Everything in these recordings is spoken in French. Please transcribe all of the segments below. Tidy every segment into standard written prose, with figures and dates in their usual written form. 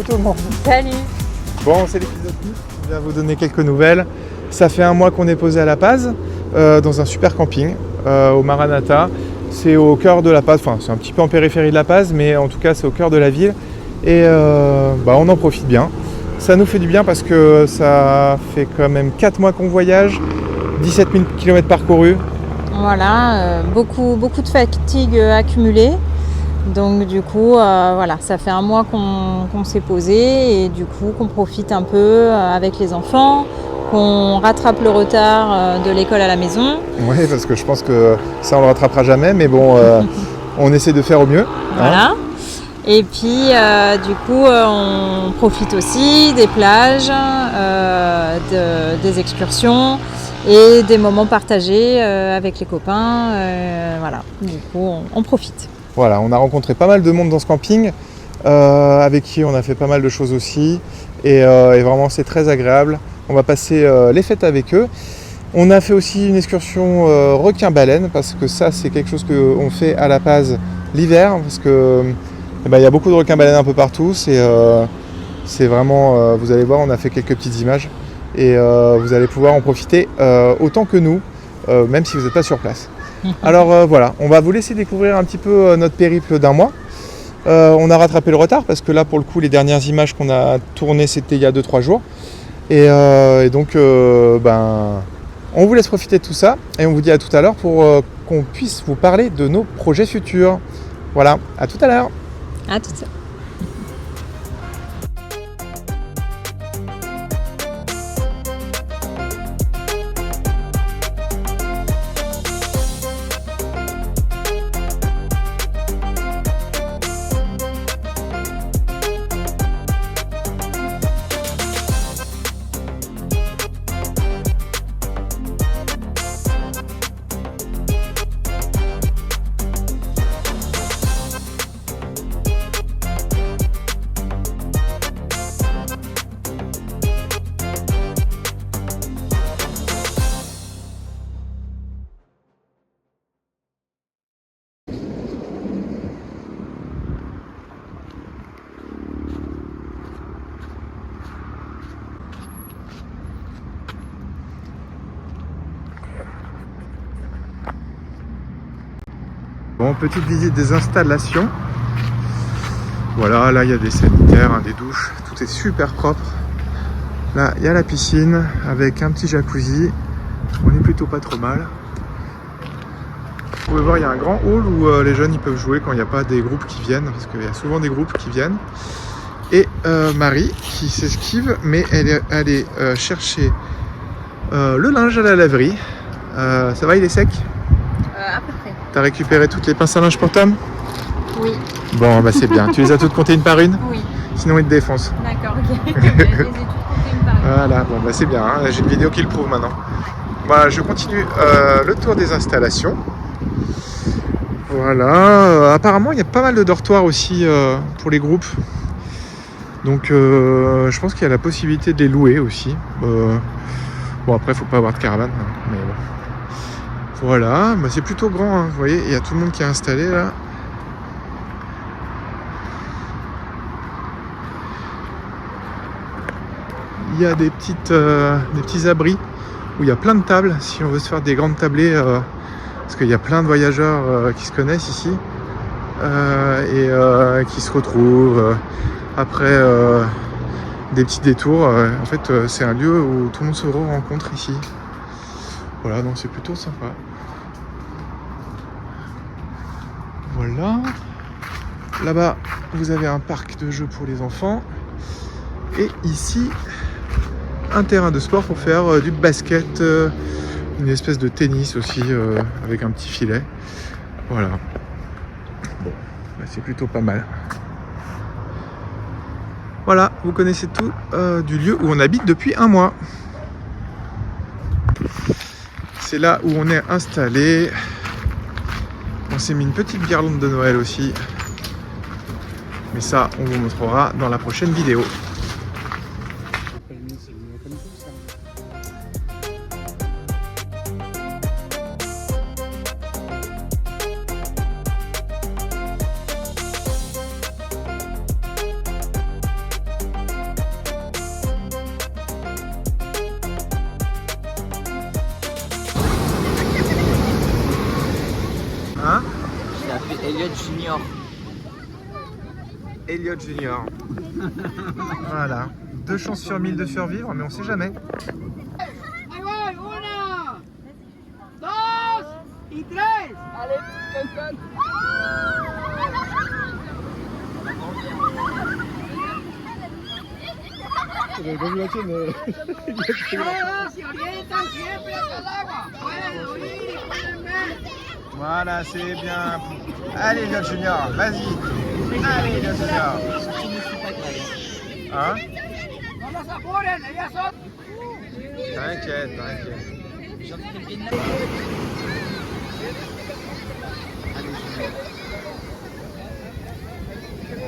Coucou tout le monde. Salut. Bon, c'est l'épisode 10, je viens vous donner quelques nouvelles. Ça fait un mois qu'on est posé à La Paz, dans un super camping, au Maranata. C'est au cœur de La Paz, enfin c'est un petit peu en périphérie de La Paz, mais en tout cas c'est au cœur de la ville. Et on en profite bien. Ça nous fait du bien parce que ça fait quand même 4 mois qu'on voyage, 17 000 km parcourus. Voilà, beaucoup de fatigue accumulée. Donc du coup, voilà, ça fait un mois qu'on s'est posé et du coup qu'on profite un peu avec les enfants, qu'on rattrape le retard de l'école à la maison. Oui, parce que je pense que ça on le rattrapera jamais, mais bon, on essaie de faire au mieux. Voilà. Hein. Et puis du coup, on profite aussi des plages, des excursions et des moments partagés avec les copains. Voilà, du coup, on profite. Voilà, on a rencontré pas mal de monde dans ce camping, avec qui on a fait pas mal de choses aussi, et vraiment c'est très agréable. On va passer les fêtes avec eux. On a fait aussi une excursion requin-baleine, parce que ça c'est quelque chose qu'on fait à La Paz l'hiver, parce que il y a beaucoup de requins-baleines un peu partout. C'est vraiment, vous allez voir, on a fait quelques petites images, et vous allez pouvoir en profiter autant que nous, même si vous n'êtes pas sur place. Alors voilà, on va vous laisser découvrir un petit peu notre périple d'un mois. On a rattrapé le retard parce que là pour le coup les dernières images qu'on a tournées c'était il y a 2-3 jours. Et donc on vous laisse profiter de tout ça et on vous dit à tout à l'heure pour qu'on puisse vous parler de nos projets futurs. Voilà, à tout à l'heure. À tout ça. Bon, petite visite des installations. Voilà, là il y a des sanitaires, des douches, tout est super propre. Là il y a la piscine avec un petit jacuzzi. On est plutôt pas trop mal. Vous pouvez voir, il y a un grand hall où les jeunes ils peuvent jouer quand il n'y a pas des groupes qui viennent, parce qu'il y a souvent des groupes qui viennent. Et Marie qui s'esquive, mais elle est allée chercher le linge à la laverie. Ça va, il est sec? À peu près. T'as récupéré toutes les pinces à linge portables? Oui. Bon, bah c'est bien. Tu les as toutes comptées une par une? Oui. Sinon ils te défoncent. D'accord, ok. Je les ai toutes comptées une par une. Voilà, bon bah c'est bien, hein. J'ai une vidéo qui le prouve maintenant. Voilà, je continue le tour des installations. Voilà, apparemment il y a pas mal de dortoirs aussi pour les groupes. Donc je pense qu'il y a la possibilité de les louer aussi. Bon après il faut pas avoir de caravane, hein, mais bon. Voilà, bah, c'est plutôt grand, hein. Vous voyez, il y a tout le monde qui est installé là. Il y a des petits abris où il y a plein de tables si on veut se faire des grandes tablées, parce qu'il y a plein de voyageurs qui se connaissent ici et qui se retrouvent après des petits détours. En fait, c'est un lieu où tout le monde se rencontre ici. Voilà, donc c'est plutôt sympa. Voilà. Là-bas, vous avez un parc de jeux pour les enfants. Et ici, un terrain de sport pour faire du basket, une espèce de tennis aussi, avec un petit filet. Voilà. Bon, bah, c'est plutôt pas mal. Voilà, vous connaissez tout du lieu où on habite depuis un mois. C'est là où on est installé. On s'est mis une petite guirlande de Noël aussi. Mais ça, on vous montrera dans la prochaine vidéo. Elliott Junior. Elliott Junior. Voilà. 2 chances sur 1000 de survivre, mais on sait jamais. Allez, quelqu'un. Voilà, c'est bien. Allez, Elliott Junior, vas-y. Allez, Elliott Junior. Hein? T'inquiète, t'inquiète.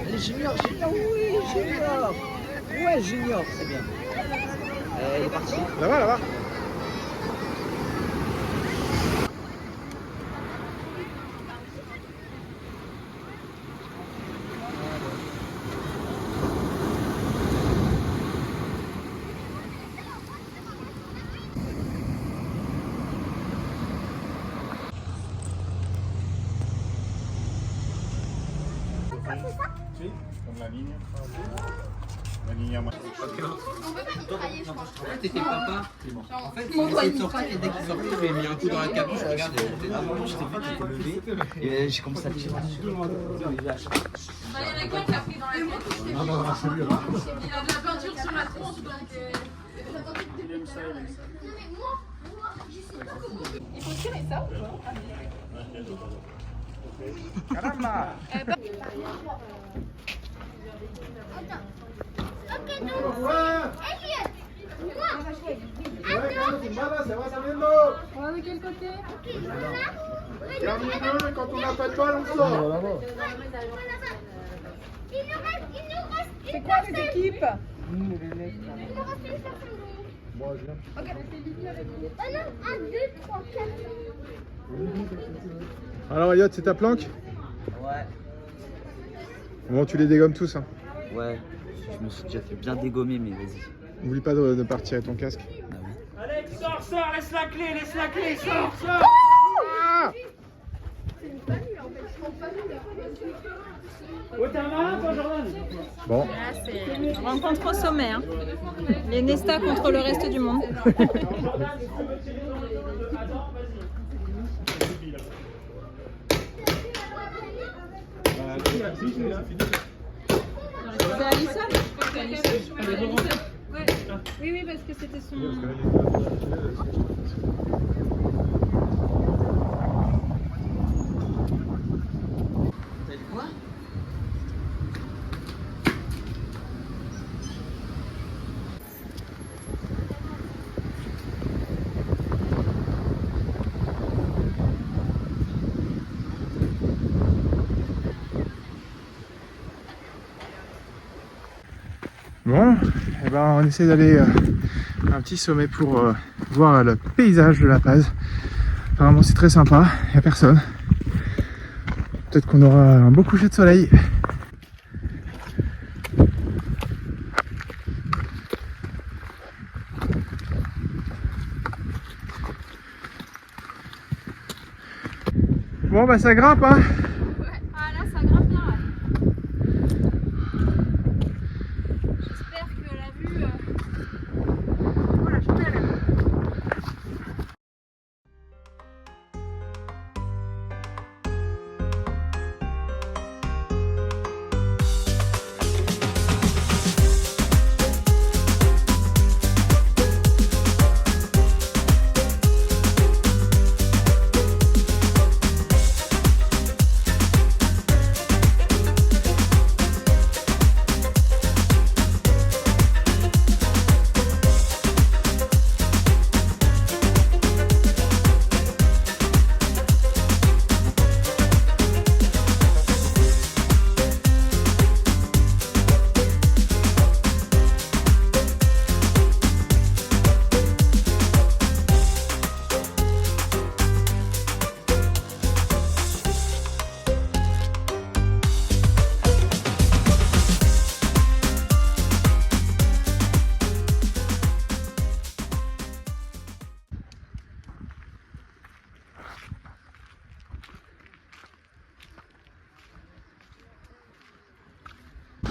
Allez, Junior, Junior, oui, Junior. Ouais, Junior, c'est bien. Il est parti. Là-bas, là-bas. Sí, con la niña. La niña más. T'étais papa. En fait, il essayait de sortir et dès qu'il sortait, il avait mis un coup dans la capuche. Regarde, À un moment, je t'ai vu, tu t'es levé et j'ai commencé à le tirer. Il y en a qu'un qui a pris dans la tête. Il a de la peinture sur la tronche, donc. Il faut tirer ça ou pas? Caramba! Ouais, de quel côté? Terminez quand on n'a pas de balle, on sort. C'est quoi les équipes? Alors, Elliott, c'est ta planque? Ouais, Bon, tu les dégommes tous. Hein. ouais. Je me suis déjà fait bien dégommer, mais vas-y. N'oublie pas de partir avec ton casque. Bah oui. Alex, sors, laisse la clé, sors. Ah! Oh, t'es un malin, toi, Jordan? Bon. Là, c'est rencontre au sommet. Hein. Les Nesta contre le reste du monde. C'est Alison? Ouais. Oui, parce que c'était son. T'as dit quoi? Bon, eh ben, on essaie d'aller à un petit sommet pour voir le paysage de La Paz. Apparemment, c'est très sympa, il n'y a personne. Peut-être qu'on aura un beau coucher de soleil. Bon, bah ça grimpe, hein. Ah là, ça grimpe bien, ouais. J'espère que la vue. Oh la chapelle!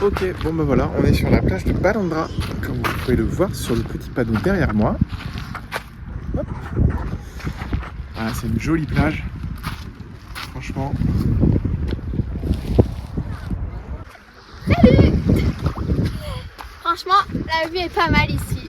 Ok, bon ben voilà, on est sur la plage de Balandra, comme vous pouvez le voir sur le petit panneau derrière moi. Hop. Voilà, c'est une jolie plage, franchement. Salut! Franchement, la vue est pas mal ici.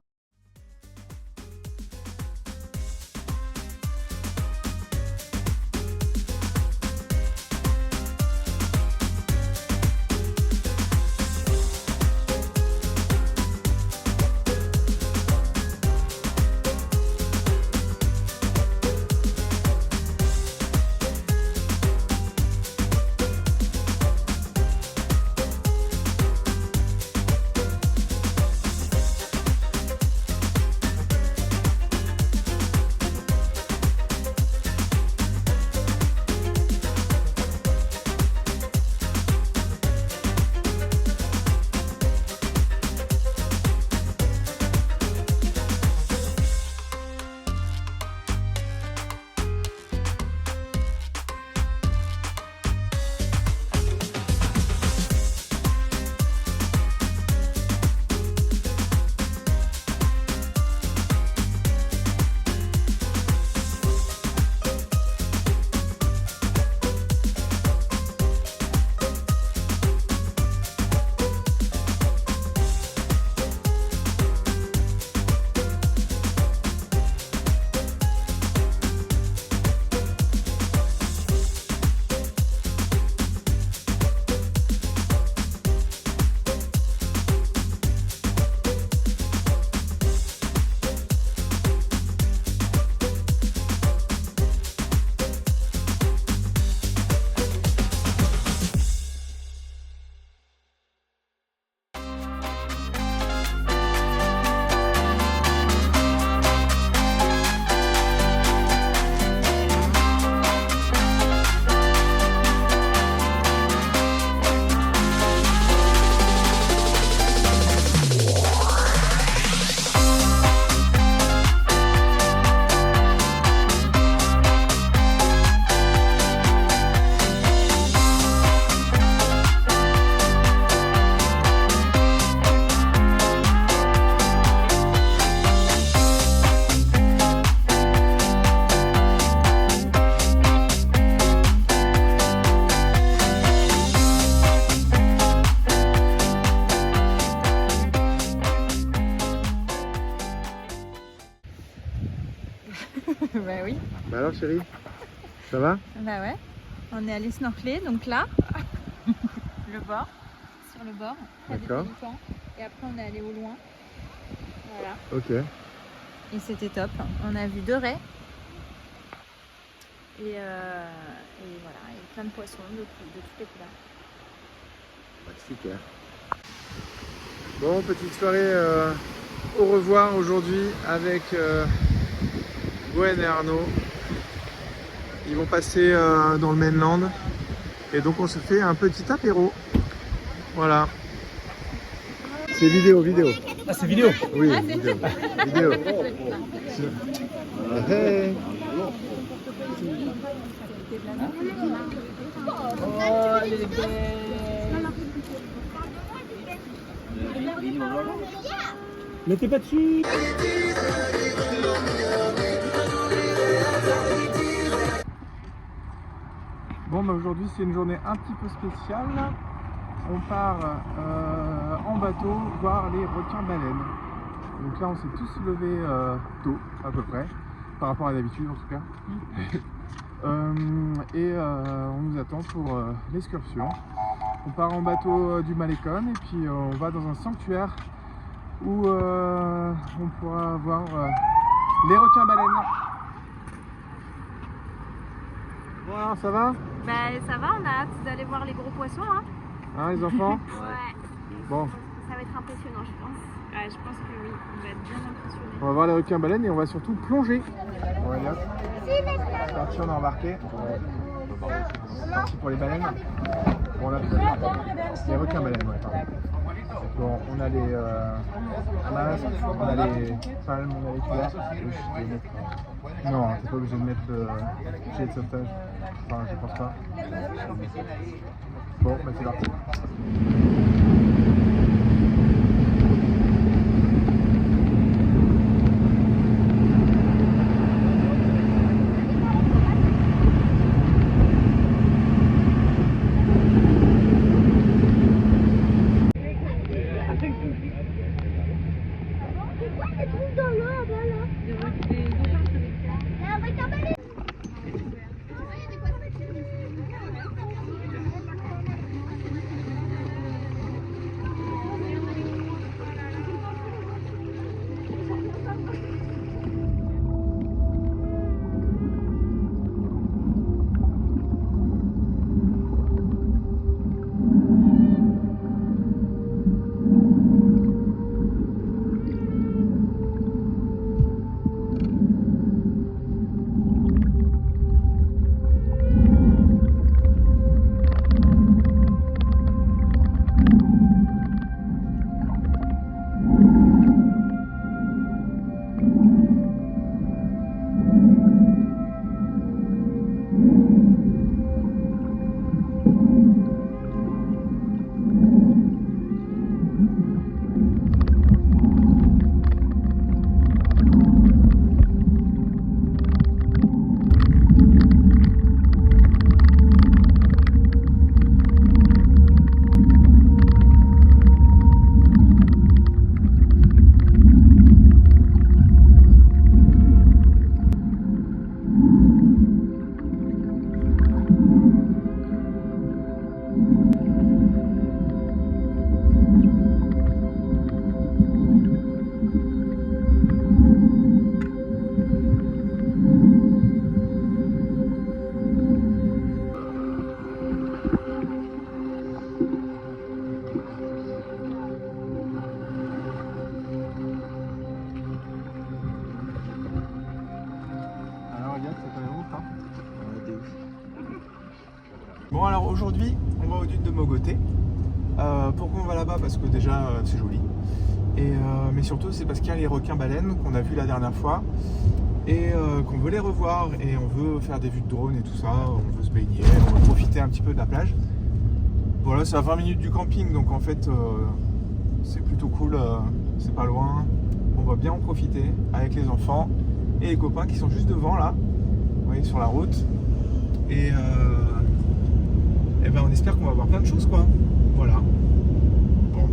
Bah oui. Bah alors chérie, ça va? Bah ouais. On est allé snorkeler, donc là, le bord, sur le bord, près des D'accord. pélicans. Et après on est allé au loin. Voilà. Ok. Et c'était top. On a vu 2 raies. Et voilà, et plein de poissons de toutes les couleurs. Super. Bon, petite soirée au revoir aujourd'hui avec Gwen et Arnaud. Ils vont passer dans le mainland et donc on se fait un petit apéro. Voilà. C'est vidéo. Ah, c'est vidéo. Oui, vidéo. Vidéo. Hey. Oh, les belles. Mais t'es pas dessus. Bon, bah aujourd'hui c'est une journée un petit peu spéciale. On part en bateau voir les requins-baleines. Donc là on s'est tous levés tôt à peu près, par rapport à d'habitude en tout cas. On nous attend pour l'excursion. On part en bateau du Malecon et puis on va dans un sanctuaire où on pourra voir les requins-baleines. Voilà, ça va? Bah ça va, on a hâte d'aller voir les gros poissons. Hein les enfants? Ouais, Bon, ça va être impressionnant, je pense. Ouais, je pense que oui, on va être bien impressionnés. on va voir les requins-baleines et on va surtout plonger. Bon, allez hop. C'est parti, on a embarqué. C'est parti pour les baleines. Bon, on a les requins-baleines, ouais, pardon. Bon, on a les masques, on a les palmes, on a les couverts. Non, t'es pas obligé de mettre le gilet de sauvetage. Enfin, je pense pas. Bon, bah c'est parti. Bon alors aujourd'hui on va au dunes de Mogoté. Pourquoi on va là-bas? Parce que déjà c'est joli. Mais surtout c'est parce qu'il y a les requins-baleines qu'on a vus la dernière fois et qu'on veut les revoir et on veut faire des vues de drone et tout ça, on veut se baigner, on veut profiter un petit peu de la plage. Voilà, c'est à 20 minutes du camping donc en fait c'est plutôt cool, c'est pas loin, on va bien en profiter avec les enfants et les copains qui sont juste devant là, vous voyez, sur la route et ben on espère qu'on va voir plein de choses quoi, voilà. Bon,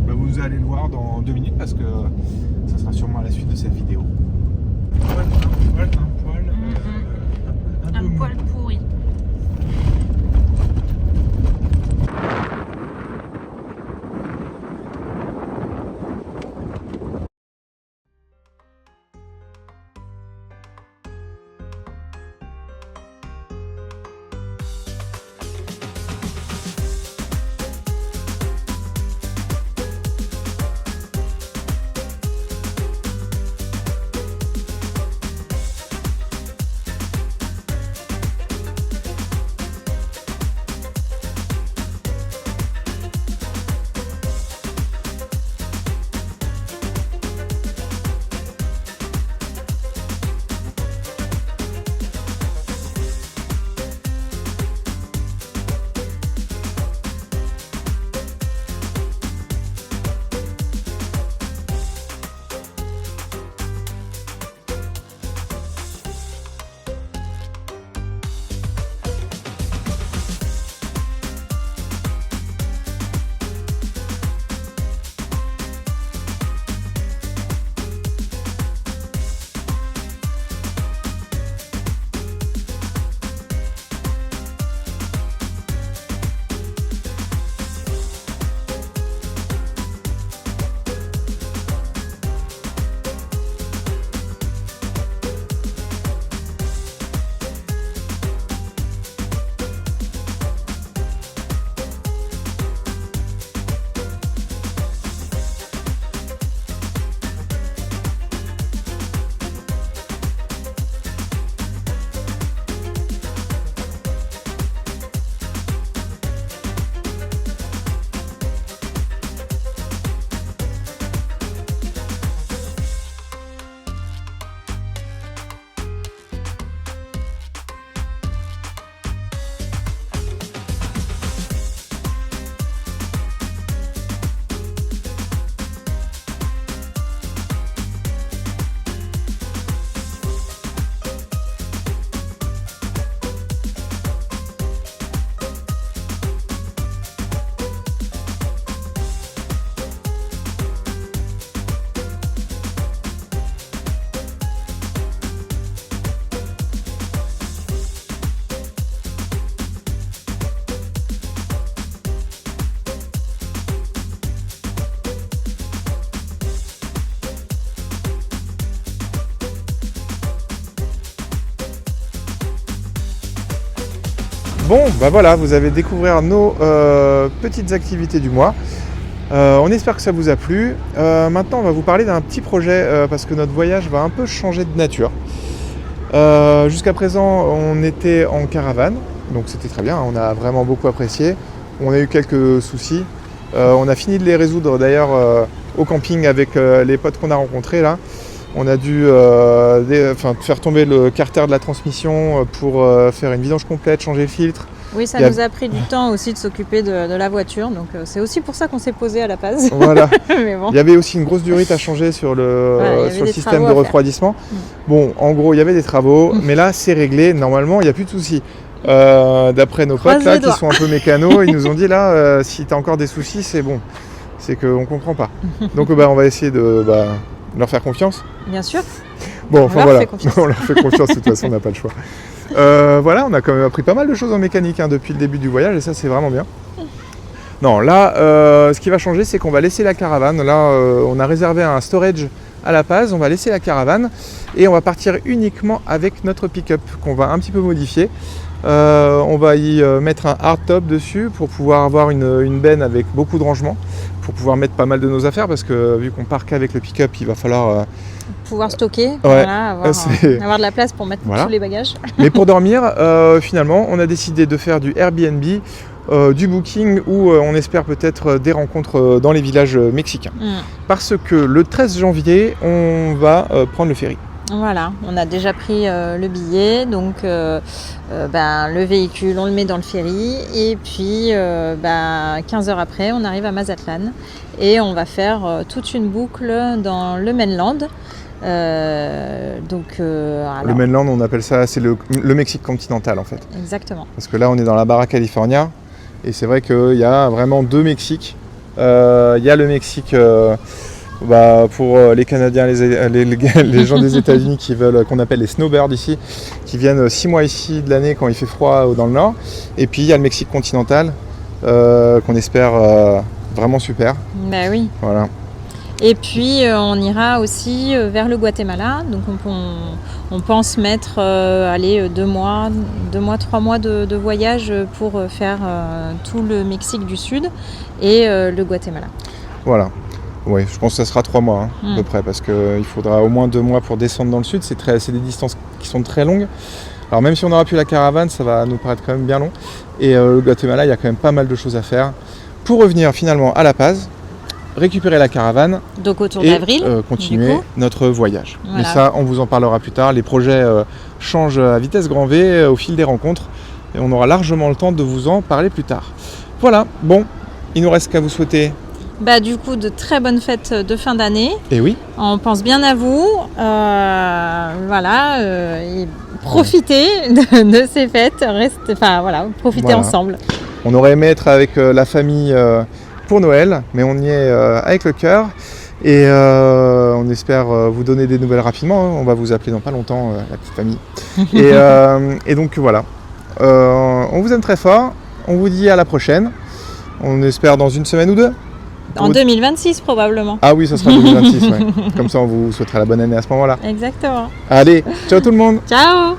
ben vous allez le voir dans 2 minutes parce que ça sera sûrement à la suite de cette vidéo. Un poil pourri. Bon, bah voilà, vous avez découvert nos petites activités du mois. On espère que ça vous a plu. Maintenant, on va vous parler d'un petit projet parce que notre voyage va un peu changer de nature. Jusqu'à présent, on était en caravane, donc c'était très bien, on a vraiment beaucoup apprécié. On a eu quelques soucis. On a fini de les résoudre d'ailleurs au camping avec les potes qu'on a rencontrés là. On a dû faire tomber le carter de la transmission pour faire une vidange complète, changer le filtre. Oui, ça nous a pris du temps aussi de s'occuper de la voiture, donc c'est aussi pour ça qu'on s'est posé à la base. Voilà. Mais bon. Il y avait aussi une grosse durite à changer sur le système de refroidissement. Bon, en gros, il y avait des travaux, mais là, c'est réglé. Normalement, il n'y a plus de soucis. D'après nos potes là, qui sont un peu mécanos, ils nous ont dit là, si tu as encore des soucis, c'est bon. C'est qu'on ne comprend pas. Donc, on va essayer de leur faire confiance. Bien sûr. Bon, enfin voilà, on leur fait confiance, de toute façon, on n'a pas le choix. Voilà, on a quand même appris pas mal de choses en mécanique depuis le début du voyage, et ça, c'est vraiment bien. Non, là, ce qui va changer, c'est qu'on va laisser la caravane. Là, on a réservé un storage à La Paz, on va laisser la caravane, et on va partir uniquement avec notre pick-up, qu'on va un petit peu modifier. On va y mettre un hardtop dessus pour pouvoir avoir une benne avec beaucoup de rangement pour pouvoir mettre pas mal de nos affaires parce que vu qu'on part qu'avec le pick-up, il va falloir... Pouvoir stocker, voilà, avoir de la place pour mettre tous les bagages. Mais pour dormir, finalement, on a décidé de faire du Airbnb, du booking où on espère peut-être des rencontres dans les villages mexicains. Parce que le 13 janvier, on va prendre le ferry. Voilà, on a déjà pris le billet, donc le véhicule, on le met dans le ferry et puis 15 heures après, on arrive à Mazatlan et on va faire toute une boucle dans le mainland. Le mainland, on appelle ça, c'est le Mexique continental en fait. Exactement. Parce que là, on est dans la Baja California et c'est vrai qu'il y a vraiment deux Mexiques. Il y a le Mexique pour les Canadiens, les gens des États-Unis qui veulent, qu'on appelle les snowbirds ici, qui viennent 6 mois ici de l'année quand il fait froid dans le nord. Et puis il y a le Mexique continental qu'on espère vraiment super. Ben oui. Voilà. Et puis on ira aussi vers le Guatemala, donc on pense mettre 2 mois, 3 mois de voyage pour faire tout le Mexique du Sud et le Guatemala. Voilà, oui, je pense que ça sera 3 mois à peu près, parce qu'il faudra au moins 2 mois pour descendre dans le sud, c'est des distances qui sont très longues. Alors même si on n'aura plus la caravane, ça va nous paraître quand même bien long. Et le Guatemala, il y a quand même pas mal de choses à faire. Pour revenir finalement à La Paz, récupérer la caravane donc autour d'avril, continuer notre voyage. Voilà. Mais ça, on vous en parlera plus tard. Les projets changent à vitesse grand V au fil des rencontres et on aura largement le temps de vous en parler plus tard. Voilà, bon, il nous reste qu'à vous souhaiter du coup de très bonnes fêtes de fin d'année. Et oui. On pense bien à vous, et profitez de ces fêtes, profitez ensemble. On aurait aimé être avec la famille pour Noël, mais on y est avec le cœur et on espère vous donner des nouvelles rapidement. On va vous appeler dans pas longtemps, la petite famille. Et donc voilà, on vous aime très fort, on vous dit à la prochaine, on espère dans une semaine ou 2. En 2026 probablement. Ah oui, ça sera 2026, ouais. Comme ça on vous souhaitera la bonne année à ce moment-là. Exactement. Allez, ciao tout le monde. Ciao.